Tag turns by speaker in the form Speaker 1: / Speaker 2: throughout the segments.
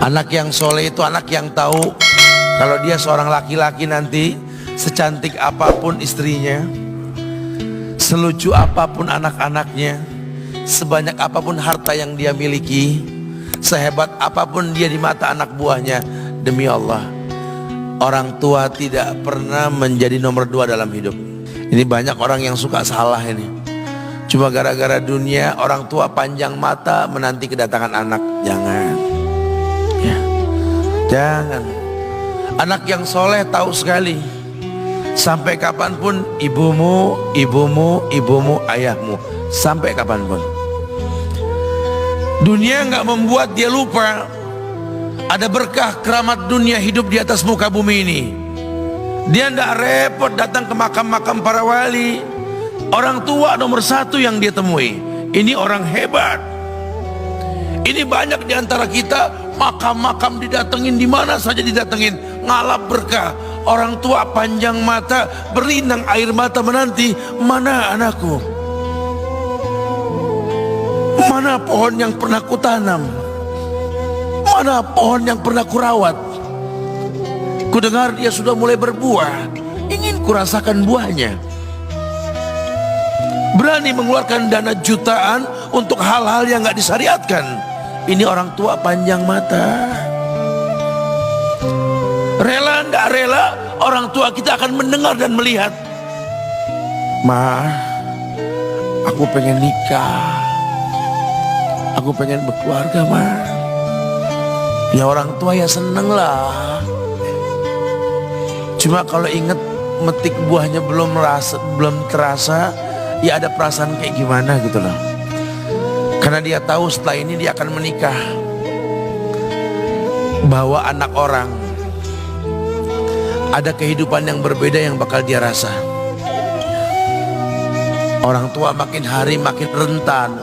Speaker 1: Anak yang soleh itu anak yang tahu kalau dia seorang laki-laki nanti, secantik apapun istrinya, selucu apapun anak-anaknya, sebanyak apapun harta yang dia miliki, sehebat apapun dia di mata anak buahnya, demi Allah, orang tua tidak pernah menjadi nomor dua dalam hidup. Ini banyak orang yang suka salah ini. Cuma gara-gara dunia, orang tua panjang mata menanti kedatangan anak. Jangan ya, jangan. Anak yang soleh tahu sekali, sampai kapanpun ibumu, ayahmu, sampai kapanpun. Dunia nggak membuat dia lupa ada berkah keramat dunia hidup di atas muka bumi ini. Dia nggak repot datang ke makam-makam para wali. Orang tua nomor satu yang dia temui. Ini orang hebat. Ini banyak di antara kita, makam-makam didatengin, di mana saja didatengin, ngalap berkah. Orang tua panjang mata, berlinang air mata menanti, mana anakku? Mana pohon yang pernah kutanam? Mana pohon yang pernah kurawat? Kudengar dia sudah mulai berbuah, ingin kurasakan buahnya. Berani mengeluarkan dana jutaan untuk hal-hal yang gak disyariatkan. Ini orang tua panjang mata. Rela gak rela, orang tua kita akan mendengar dan melihat. Ma, aku pengen nikah, aku pengen berkeluarga, Ma. Ya orang tua ya seneng lah. Cuma kalau inget metik buahnya belum terasa, ya ada perasaan kayak gimana gitu loh. Karena dia tahu setelah ini dia akan menikah, bahwa anak orang ada kehidupan yang berbeda yang bakal dia rasa. Orang tua makin hari makin rentan,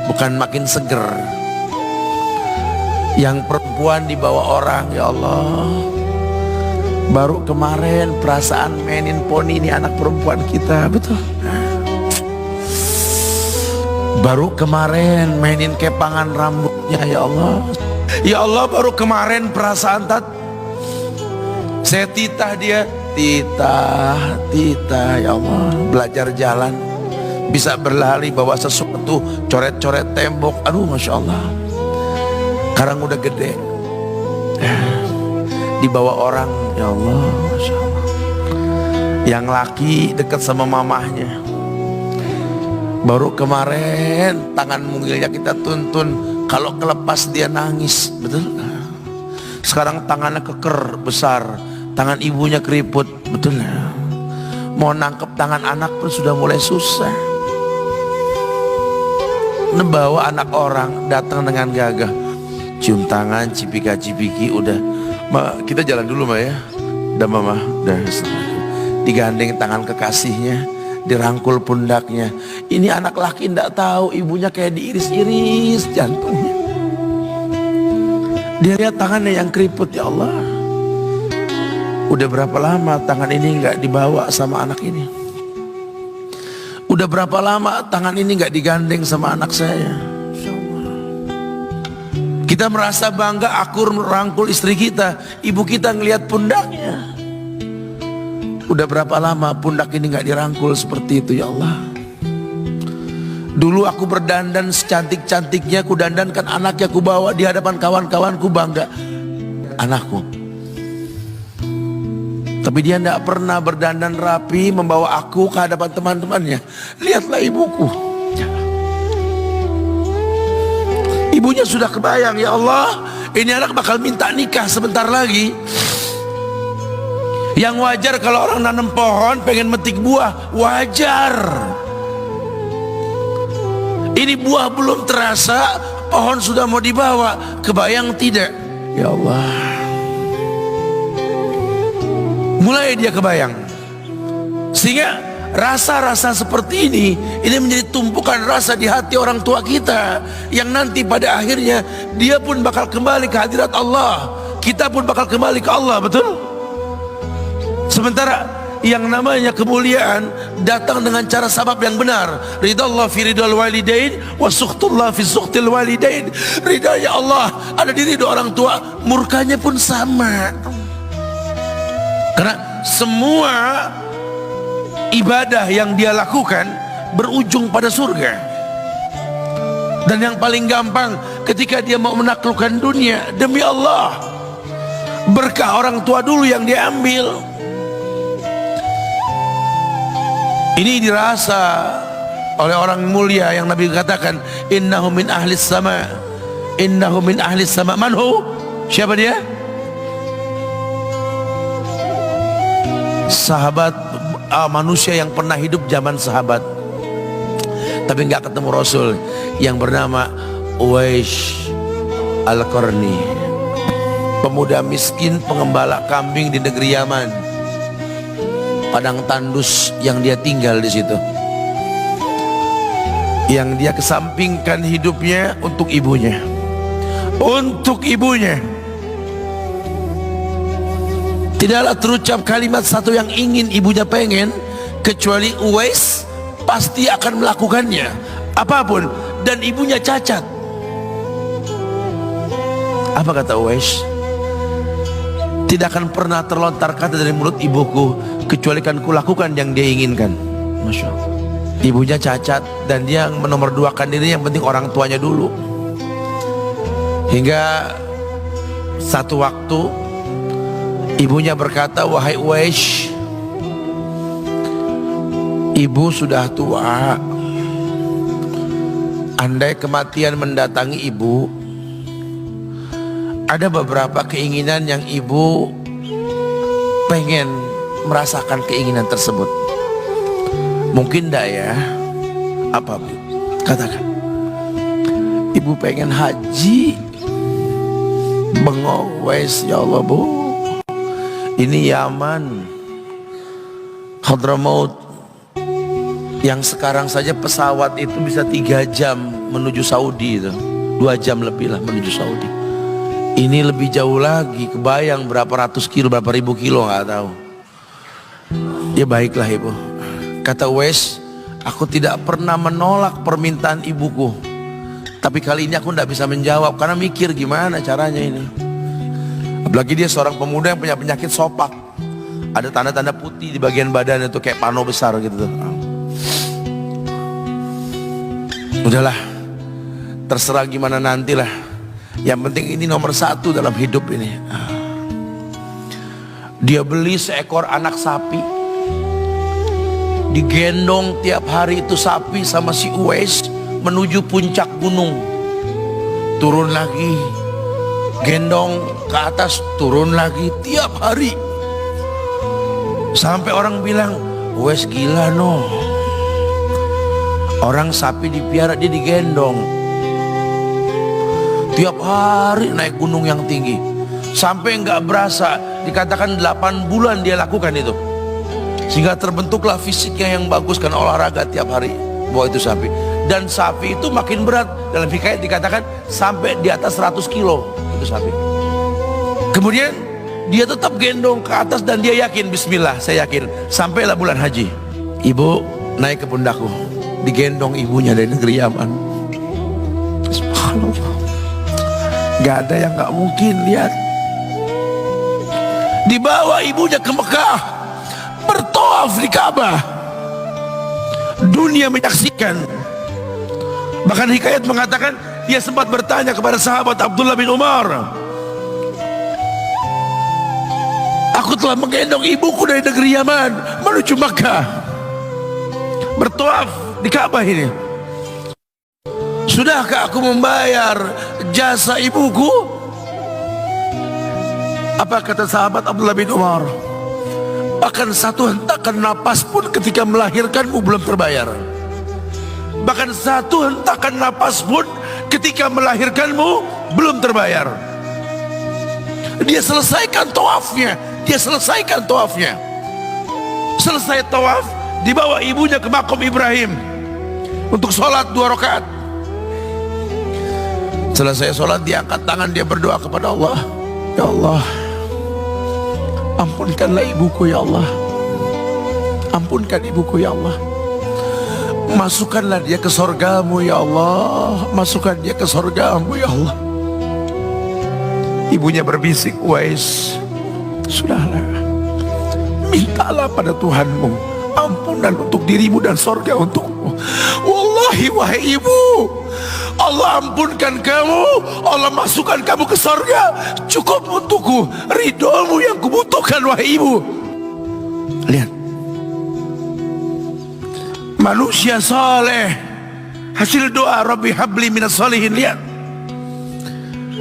Speaker 1: bukan makin seger. Yang perempuan dibawa orang, ya Allah. Baru kemarin perasaan mainin poni ini anak perempuan kita, betul. Baru kemarin mainin kepangan rambutnya, ya Allah. Ya Allah, baru kemarin perasaan saya titah dia, titah, ya Allah. Belajar jalan, bisa berlari bawa sesuatu, coret-coret tembok, aduh Masya Allah. Sekarang udah gede, dibawa orang, ya Allah, Masya Allah. Yang laki dekat sama mamahnya. Baru kemarin tangan mungilnya kita tuntun, kalau kelepas dia nangis, betul. Sekarang tangannya keker besar, tangan ibunya keriput, betul. Mau nangkep tangan anak pun sudah mulai susah. Nebawa anak orang datang dengan gagah, cium tangan, cipika-cipiki, udah. Ma, kita jalan dulu, Ma, ya. Udah Mama, udah. Digandeng tangan kekasihnya, dirangkul pundaknya. Ini anak laki ndak tahu ibunya kayak diiris-iris jantungnya. Dia lihat tangannya yang keriput, ya Allah. Udah berapa lama tangan ini nggak dibawa sama anak ini? Udah berapa lama tangan ini nggak digandeng sama anak saya? Kita merasa bangga akur merangkul istri kita, ibu kita ngelihat pundaknya. Udah berapa lama pundak ini gak dirangkul seperti itu, ya Allah. Dulu aku berdandan secantik-cantiknya, ku dandankan anaknya, ku bawa di hadapan kawan-kawanku, bangga anakku. Tapi dia gak pernah berdandan rapi membawa aku ke hadapan teman-temannya. Lihatlah ibuku, ibunya sudah kebayang, ya Allah, ini anak bakal minta nikah sebentar lagi. Yang wajar kalau orang nanam pohon pengen metik buah, wajar. Ini buah belum terasa, pohon sudah mau dibawa, kebayang tidak? Ya Allah. Mulai dia kebayang. Sehingga rasa-rasa seperti ini menjadi tumpukan rasa di hati orang tua kita, yang nanti pada akhirnya dia pun bakal kembali ke hadirat Allah, kita pun bakal kembali ke Allah, betul? Sementara yang namanya kemuliaan datang dengan cara sabab yang benar. Ridallah fi ridal walidain wa sukhtullah fi sukhtil walidain. Ridanya Allah ada di ridho orang tua, murkanya pun sama. Karena semua ibadah yang dia lakukan berujung pada surga. Dan yang paling gampang ketika dia mau menaklukkan dunia, demi Allah, berkah orang tua dulu yang dia ambil. Ini dirasa oleh orang mulia yang Nabi katakan, innahu min ahlis sama, innahu min ahlis sama. Manhu? Siapa dia? Sahabat, manusia yang pernah hidup zaman sahabat tapi nggak ketemu Rasul, yang bernama Uwais Al-Qarni, pemuda miskin pengembala kambing di negeri Yaman. Padang tandus yang dia tinggal di situ, yang dia kesampingkan hidupnya untuk ibunya, untuk ibunya. Tidaklah terucap kalimat satu yang ingin ibunya pengen, kecuali Uwais pasti akan melakukannya apapun, dan ibunya cacat. Apa kata Uwais? Tidak akan pernah terlontar kata dari mulut ibuku kecuali kan kulakukan yang dia inginkan. Masya Allah. Ibunya cacat dan dia menomorduakan diri, yang penting orang tuanya dulu. Hingga satu waktu ibunya berkata, wahai Uwais, ibu sudah tua. Andai kematian mendatangi ibu, ada beberapa keinginan yang ibu pengen merasakan keinginan tersebut. Mungkin enggak ya? Apa Bu? Katakan. Ibu pengen haji. Bengong, Wais, ya Allah Bu, ini Yaman, Hadramaut, yang sekarang saja pesawat itu bisa 3 jam menuju Saudi, itu 2 jam lebih lah menuju Saudi. Ini lebih jauh lagi, kebayang berapa ratus kilo, berapa ribu kilo, nggak tahu. Ya baiklah ibu, kata Uwais, aku tidak pernah menolak permintaan ibuku, tapi kali ini aku tidak bisa menjawab karena mikir gimana caranya ini. Apalagi dia seorang pemuda yang punya penyakit sopak, ada tanda-tanda putih di bagian badan itu kayak pano besar gitu tuh. Udahlah, terserah gimana nantilah. Yang penting ini nomor 1 dalam hidup ini. Dia beli seekor anak sapi, digendong tiap hari itu sapi sama si Uwais menuju puncak gunung. Turun lagi, gendong ke atas, turun lagi tiap hari. Sampai orang bilang, Uwais gila no. Orang sapi dipiara, dia digendong tiap hari naik gunung yang tinggi. Sampai nggak berasa, dikatakan 8 bulan dia lakukan itu. Sehingga terbentuklah fisiknya yang bagus karena olahraga tiap hari bawa itu sapi. Dan sapi itu makin berat, dalam hikayat dikatakan sampai di atas 100 kilo itu sapi. Kemudian dia tetap gendong ke atas dan dia yakin, bismillah saya yakin. Sampailah bulan haji, ibu naik ke pundakku, digendong ibunya dari negeri Yaman. Subhanallah, gak ada yang gak mungkin. Lihat, dibawa ibunya ke Mekah, bertawaf di Ka'bah, dunia menyaksikan. Bahkan hikayat mengatakan dia sempat bertanya kepada sahabat Abdullah bin Umar, aku telah menggendong ibuku dari negeri Yaman menuju Mekah, bertawaf di Ka'bah ini. Sudahkah aku membayar jasa ibuku? Apa kata sahabat Abdullah bin Umar? Bahkan satu hentakan napas pun ketika melahirkanmu belum terbayar. Bahkan satu hentakan napas pun ketika melahirkanmu belum terbayar. Dia selesaikan tawafnya, dia selesaikan tawafnya. Selesai tawaf, dibawa ibunya ke makom Ibrahim untuk sholat 2 rakaat. Selesai sholat, dia angkat tangan, dia berdoa kepada Allah, ya Allah, ampunkanlah ibuku ya Allah. ampunkan ibuku ya Allah. Masukkanlah dia ke sorgamu ya Allah. Masukkan dia ke sorgamu ya Allah. Ibunya berbisik, Uwais, sudahlah, mintalah pada Tuhanmu ampunan untuk dirimu dan sorga untukmu. Wallahi wahai ibu, Allah ampunkan kamu, Allah masukkan kamu ke sorga, cukup untukku, ridhomu yang kubutuhkan wahai ibu. Lihat, manusia saleh, hasil doa Rabbi habli minas salihin. Lihat,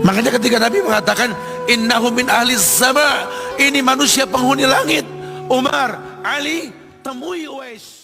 Speaker 1: makanya ketika Nabi mengatakan innahu min ahli sama, ini manusia penghuni langit, Umar, Ali, temui Uwais.